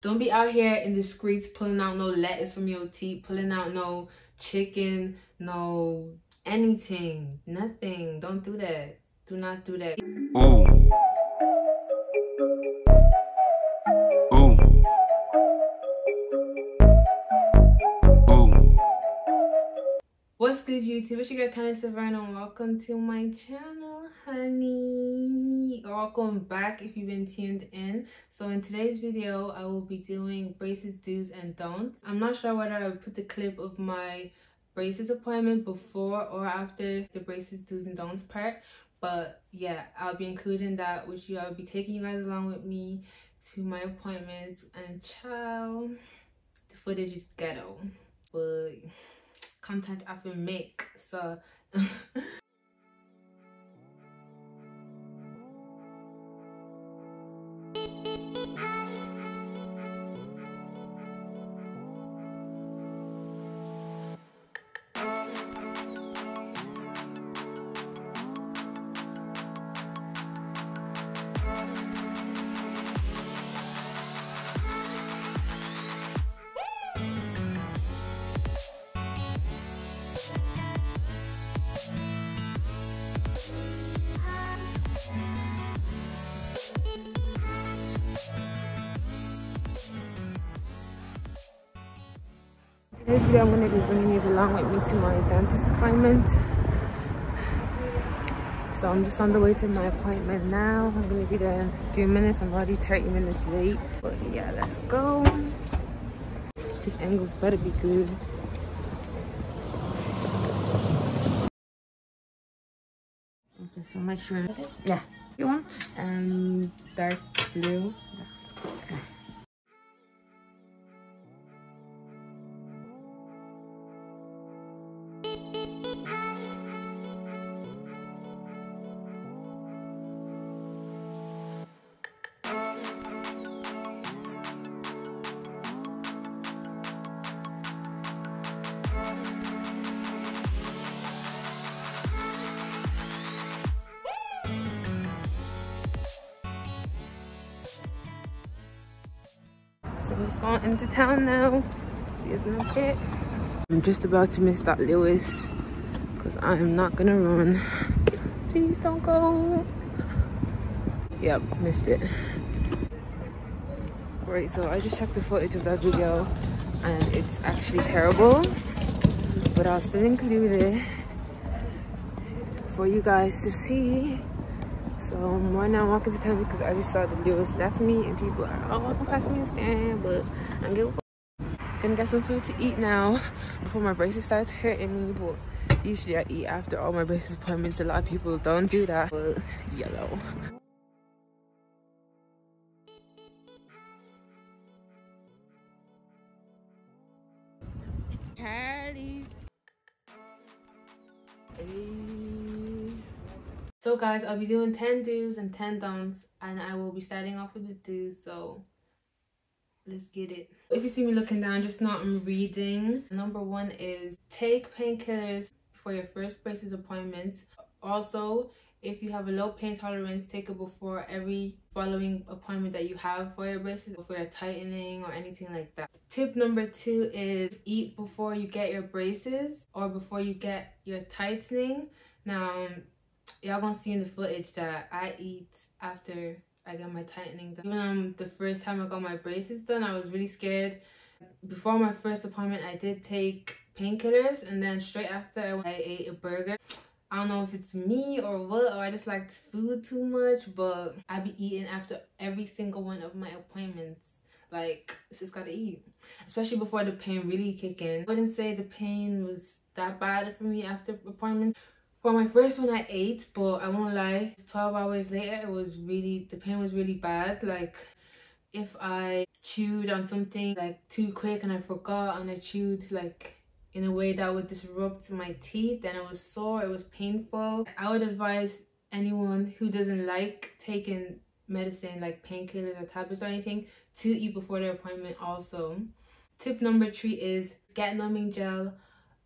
Don't be out here in the streets pulling out no lettuce from your teeth, pulling out no chicken, no anything, nothing. Don't do that. Do not do that. Ooh. Ooh. Ooh. What's good, YouTube? It's your girl Candice Savannah, and welcome to my channel, honey. Or welcome back if you've been tuned in. So in today's video, I will be doing braces, do's, and don'ts. I'm not sure whether I put the clip of my braces appointment before or after the braces, do's, and don'ts part. But yeah, I'll be including that with you. I'll be taking you guys along with me to my appointment. And child, the footage is ghetto, but content I can make, so today's video, I'm going to be bringing you along with me to my dentist appointment. So I'm just on the way to my appointment now. I'm going to be there in a few minutes. I'm already 30 minutes late. But yeah, let's go. These angles better be good. Okay, so much for it. Yeah. You want? Dark blue. Okay. So I'm just going into town now. See you in a bit. I'm just about to miss that Lewis because I am not gonna run. Please don't go. Yep, missed it. Right, so I just checked the footage of that video and it's actually terrible, but I'll still include it for you guys to see. So right now I'm walking to town because as you saw, the Lewis left me and people are walking past me and staring, but I'm gonna get some food to eat now before my braces starts hurting me. But usually I eat after all my braces appointments. A lot of people don't do that, but yellow. Hey. So guys, I'll be doing 10 do's and 10 don'ts, and I will be starting off with the do's, so let's get it. If you see me looking down, just know I'm reading. Number 1 is take painkillers for your first braces appointment. Also, if you have a low pain tolerance, take it before every following appointment that you have for your braces, for your tightening or anything like that. Tip number 2 is eat before you get your braces or before you get your tightening. Now, y'all gonna see in the footage that I eat after I get my tightening done. Even the first time I got my braces done, I was really scared. Before my first appointment, I did take painkillers, and then straight after I ate a burger. I don't know if it's me or what, or I just liked food too much, but I be eating after every single one of my appointments. Like, it's just gotta eat. Especially before the pain really kick in. I wouldn't say the pain was that bad for me after appointment. For my first one I ate, but I won't lie, 12 hours later it was really, the pain was really bad. Like if I chewed on something like too quick and I forgot and I chewed like in a way that would disrupt my teeth, then it was sore, it was painful. I would advise anyone who doesn't like taking medicine like painkillers or tablets or anything to eat before their appointment also. Tip number 3 is get numbing gel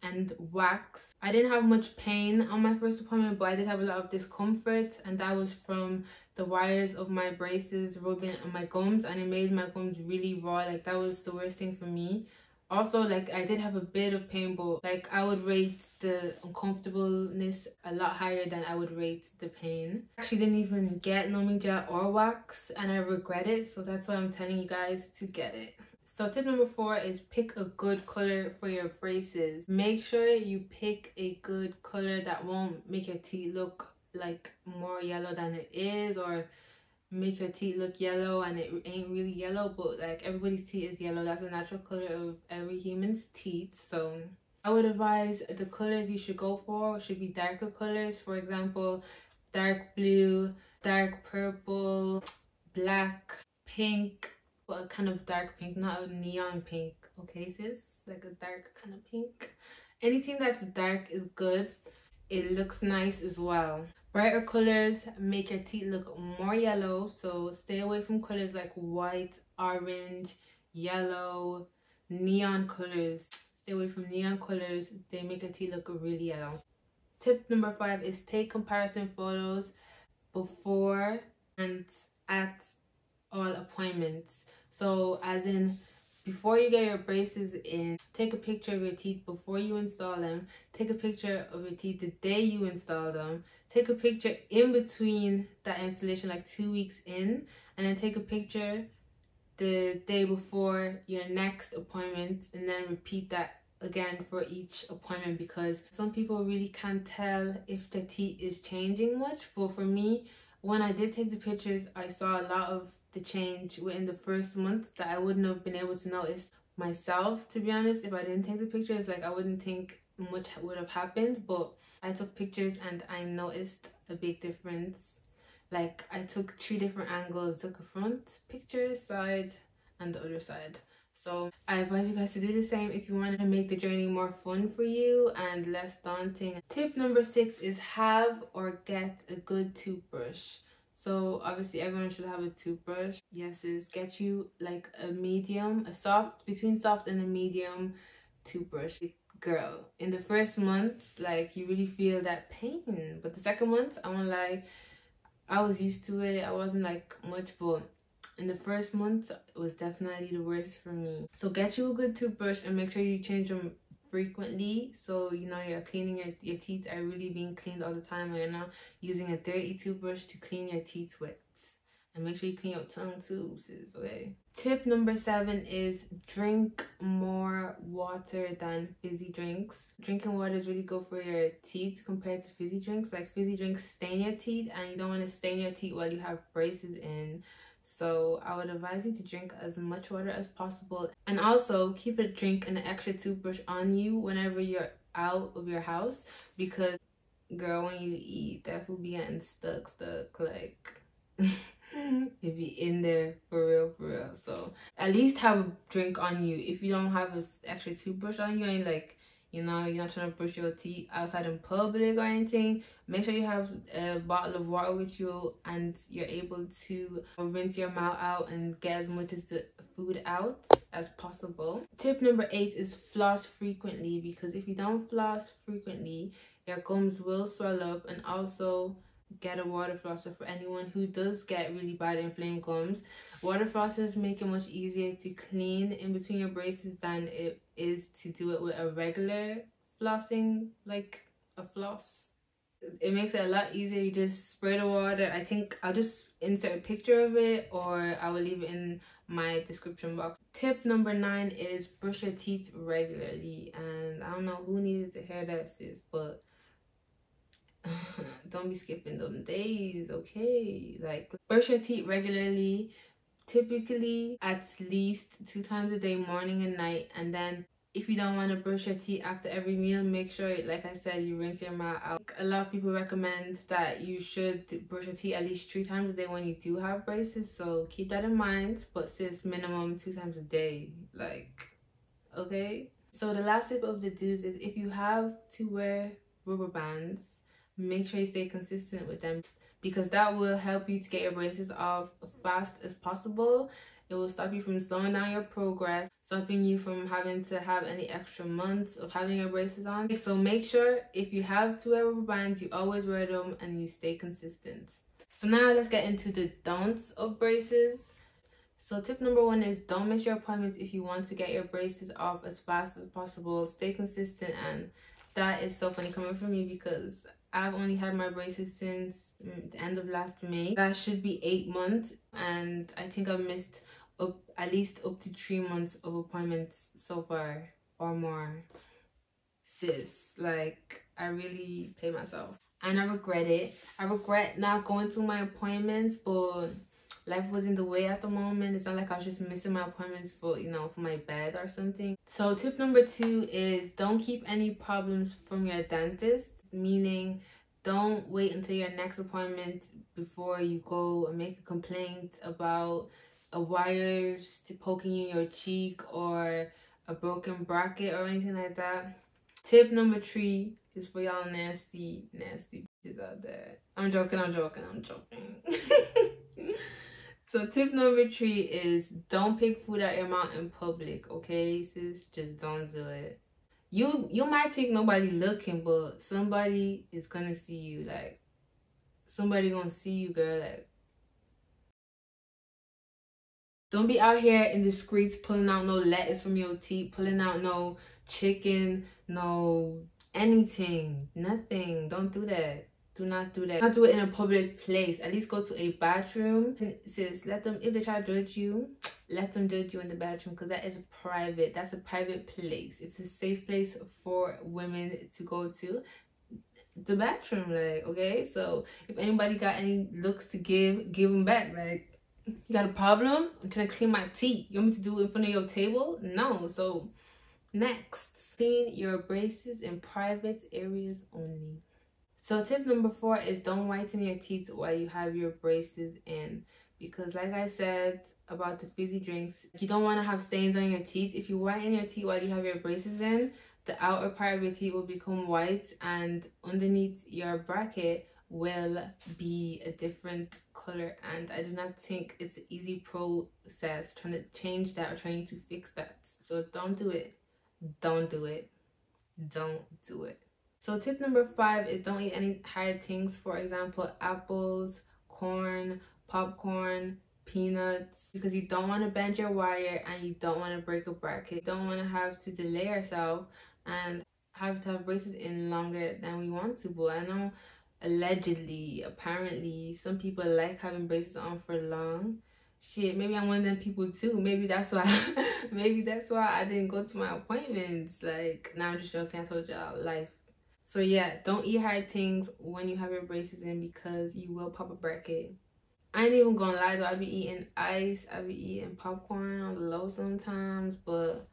and wax. I didn't have much pain on my first appointment, but I did have a lot of discomfort, and that was from the wires of my braces rubbing on my gums, and it made my gums really raw. Like, that was the worst thing for me. Also, like, I did have a bit of pain, but like, I would rate the uncomfortableness a lot higher than I would rate the pain. I actually didn't even get numbing gel or wax, and I regret it, so that's why I'm telling you guys to get it. So tip number 4 is pick a good color for your braces. Make sure you pick a good color that won't make your teeth look like more yellow than it is, or make your teeth look yellow and it ain't really yellow, but like, everybody's teeth is yellow. That's a natural color of every human's teeth. So I would advise the colors you should go for should be darker colors. For example, dark blue, dark purple, black, pink, but a kind of dark pink, not a neon pink, okay sis? Like a dark kind of pink. Anything that's dark is good. It looks nice as well. Brighter colors make your teeth look more yellow, so stay away from colors like white, orange, yellow, neon colors. Stay away from neon colors. They make your teeth look really yellow. Tip number 5 is take comparison photos before and at all appointments. So as in, before you get your braces in, take a picture of your teeth before you install them. Take a picture of your teeth the day you install them. Take a picture in between that installation, like 2 weeks in. And then take a picture the day before your next appointment. And then repeat that again for each appointment, because some people really can't tell if their teeth is changing much. But for me, when I did take the pictures, I saw a lot of the change within the first month that I wouldn't have been able to notice myself, to be honest. If I didn't take the pictures, like, I wouldn't think much would have happened, but I took pictures and I noticed a big difference. Like, I took 3 different angles, took a front picture, side, and the other side. So I advise you guys to do the same if you want to make the journey more fun for you and less daunting. Tip number 6 is have or get a good toothbrush. So obviously everyone should have a toothbrush. Yes, is get you like a medium, a soft, between soft and a medium toothbrush. Girl, in the first month, like, you really feel that pain, but the second month, I won't lie, I was used to it. I wasn't like much, but in the first month, it was definitely the worst for me. So get you a good toothbrush and make sure you change them frequently, so you know you're cleaning your teeth are really being cleaned all the time, and you're not using a dirty toothbrush to clean your teeth with. And make sure you clean your tongue too, sis, okay? Tip number 7 is drink more water than fizzy drinks. Drinking water is really good for your teeth compared to fizzy drinks. Like, fizzy drinks stain your teeth, and you don't want to stain your teeth while you have braces in. So I would advise you to drink as much water as possible, and also keep a drink and an extra toothbrush on you whenever you're out of your house, because girl, when you eat, that food be getting stuck like it be in there for real. So at least have a drink on you. If you don't have an extra toothbrush on you and, like, you know, you're not trying to brush your teeth outside in public or anything, make sure you have a bottle of water with you and you're able to rinse your mouth out and get as much as the food out as possible. Tip number 8 is floss frequently, because if you don't floss frequently, your gums will swell up. And also get a water flosser for anyone who does get really bad inflamed gums. Water flossers make it much easier to clean in between your braces than it is to do it with a regular flossing, like a floss. It makes it a lot easier. You just spray the water. I think I'll just insert a picture of it, or I will leave it in my description box. Tip number 9 is brush your teeth regularly. And I don't know who needed to hear that, sis, but don't be skipping them days, okay? Like, brush your teeth regularly, typically at least 2 times a day, morning and night. And then if you don't want to brush your teeth after every meal, make sure, like I said, you rinse your mouth out. A lot of people recommend that you should brush your teeth at least 3 times a day when you do have braces, so keep that in mind. But sis, minimum 2 times a day, like, okay? So the last tip of the do's is, if you have to wear rubber bands, make sure you stay consistent with them, because that will help you to get your braces off fast as possible. It will stop you from slowing down your progress, stopping you from having to have any extra months of having your braces on. So make sure if you have to wear rubber bands, you always wear them and you stay consistent. So now let's get into the don'ts of braces. So tip number 1 is don't miss your appointments if you want to get your braces off as fast as possible. Stay consistent. And that is so funny coming from me because I've only had my braces since the end of last May. That should be 8 months, and I think I've missed at least up to 3 months of appointments so far or more. Sis, like, I really pay myself and I regret it. I regret not going to my appointments, but life was in the way at the moment. It's not like I was just missing my appointments for, you know, for my bed or something. So tip number 2 is don't keep any problems from your dentist, meaning don't wait until your next appointment before you go and make a complaint about a wire poking you in your cheek or a broken bracket or anything like that. Tip number 3 is for y'all nasty bitches out there. I'm joking. So tip number 3 is don't pick food out your mouth in public, okay, sis? Just don't do it. You might think nobody looking, but somebody is gonna see you. Like, somebody gonna see you, girl. Like, don't be out here in the streets pulling out no lettuce from your teeth, pulling out no chicken, no anything, nothing. Don't do that. Do not do that. Not do it in a public place. At least go to a bathroom. And sis, let them, if they try to judge you, let them judge you in the bathroom, because that is private. That's a private place. It's a safe place for women to go to. The bathroom, like, okay? So if anybody got any looks to give them back. Like, you got a problem? I'm trying to clean my teeth. You want me to do it in front of your table? No. So next, clean your braces in private areas only. So tip number 4 is don't whiten your teeth while you have your braces in, because like I said about the fizzy drinks, you don't want to have stains on your teeth. If you whiten your teeth while you have your braces in, the outer part of your teeth will become white and underneath your bracket will be a different color, and I do not think it's an easy process trying to change that or trying to fix that. So don't do it. Don't do it. Don't do it. So tip number 5 is don't eat any hard things. For example, apples, corn, popcorn, peanuts, because you don't want to bend your wire and you don't want to break a bracket. You don't want to have to delay yourself and have to have braces in longer than we want to. But I know allegedly, apparently, some people like having braces on for long. Shit, maybe I'm one of them people too. Maybe that's why maybe that's why I didn't go to my appointments. Like, now I'm just joking. I told y'all, life. So yeah, don't eat hard things when you have your braces in, because you will pop a bracket. I ain't even gonna lie though, I be eating ice, I be eating popcorn on the low sometimes, but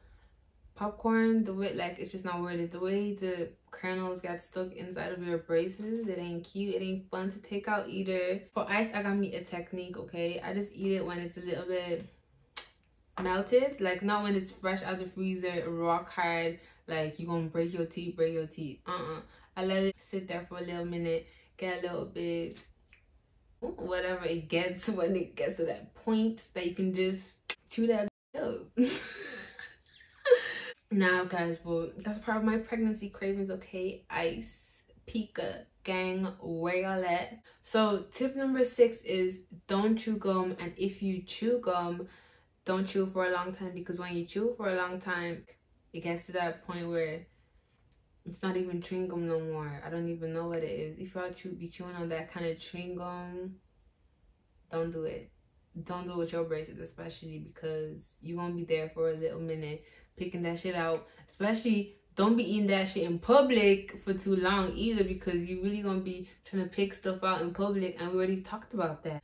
popcorn, the way, like, it's just not worth it. The way the kernels got stuck inside of your braces, it ain't cute, it ain't fun to take out either. For ice, I got me a technique, okay? I just eat it when it's a little bit melted, like not when it's fresh out the freezer, rock hard, like you're gonna break your teeth. I let it sit there for a little minute, get a little bit whatever it gets, when it gets to that point that you can just chew that up. Now guys, well, that's part of my pregnancy cravings, okay? Ice, Pika gang, where y'all at? So tip number 6 is don't chew gum, and if you chew gum, don't chew for a long time, because when you chew for a long time, it gets to that point where it's not even chewing gum no more. I don't even know what it is. If y'all be chewing on that kind of chewing gum, don't do it. Don't do it with your braces, especially, because you're gonna be there for a little minute picking that shit out. Especially, don't be eating that shit in public for too long either, because you really gonna be trying to pick stuff out in public, and we already talked about that.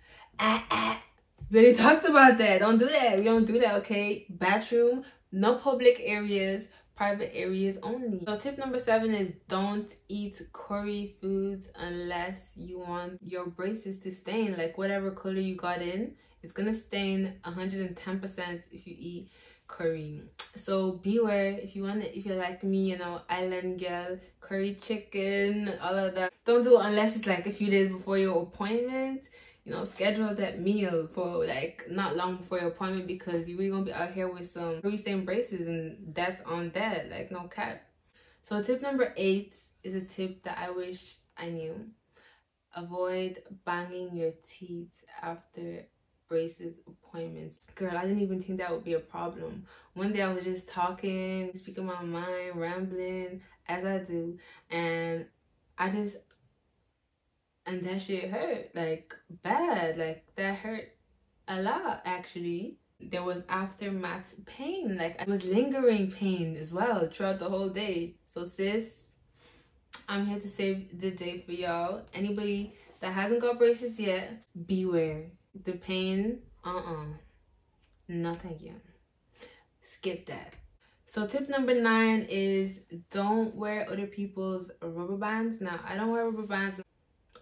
We already talked about that. Don't do that. We don't do that, okay? Bathroom, no public areas, private areas only. So tip number 7 is don't eat curry foods unless you want your braces to stain. Like, whatever color you got in, it's gonna stain 110% if you eat curry. So beware, if you're like me, you know, island girl, curry chicken, all of that. Don't do it unless it's like a few days before your appointment. you know, schedule that meal for like not long before your appointment, because you really gonna be out here with some free-stain braces, and that's on that, like no cap. So tip number 8 is a tip that I wish I knew. Avoid banging your teeth after braces appointments. Girl, I didn't even think that would be a problem. One day I was just talking, speaking my mind, rambling as I do, and that shit hurt like bad. Like that hurt a lot actually. There was aftermath pain, like it was lingering pain as well throughout the whole day. So sis, I'm here to save the day for y'all. Anybody that hasn't got braces yet, beware. The pain, no thank you. Skip that. So tip number 9 is don't wear other people's rubber bands. Now, I don't wear rubber bands.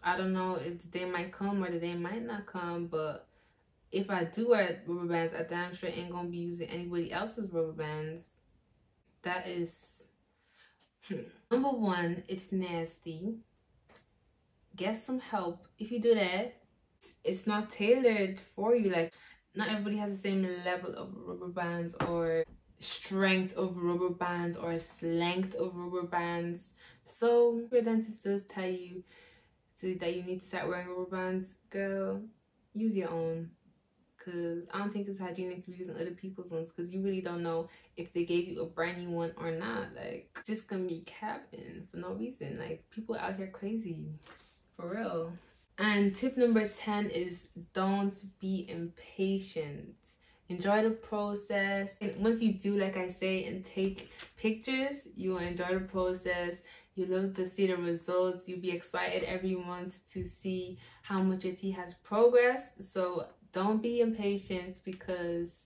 I don't know if the day might come or the day might not come, but if I do wear rubber bands, I damn sure ain't gonna be using anybody else's rubber bands. That is number 1, it's nasty. Get some help if you do that. It's not tailored for you. Like, not everybody has the same level of rubber bands or strength of rubber bands or length of rubber bands. So if your dentist does tell you that you need to start wearing rubber bands, girl, use your own. Because I don't think it's hygienic to be using other people's ones, because you really don't know if they gave you a brand new one or not. Like, just gonna be capping for no reason. Like, people out here crazy, for real. And tip number 10 is don't be impatient. Enjoy the process. And once you do, like I say, and take pictures, you will enjoy the process. You love to see the results. You'll be excited every month to see how much your teeth has progressed. So don't be impatient, because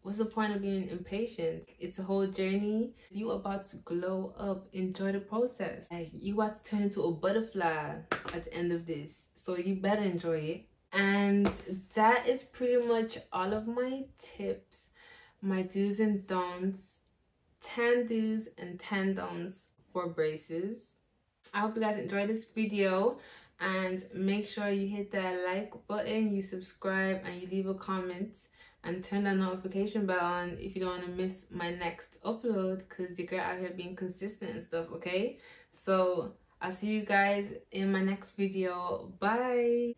what's the point of being impatient? It's a whole journey. You about to glow up. Enjoy the process. Like, you about to turn into a butterfly at the end of this. So you better enjoy it. And that is pretty much all of my tips, my do's and don'ts, 10 do's and 10 don'ts for braces. I hope you guys enjoyed this video, and make sure you hit that like button, you subscribe, and you leave a comment, and turn that notification bell on if you don't want to miss my next upload, because your girl out here being consistent and stuff, okay? So I'll see you guys in my next video. Bye.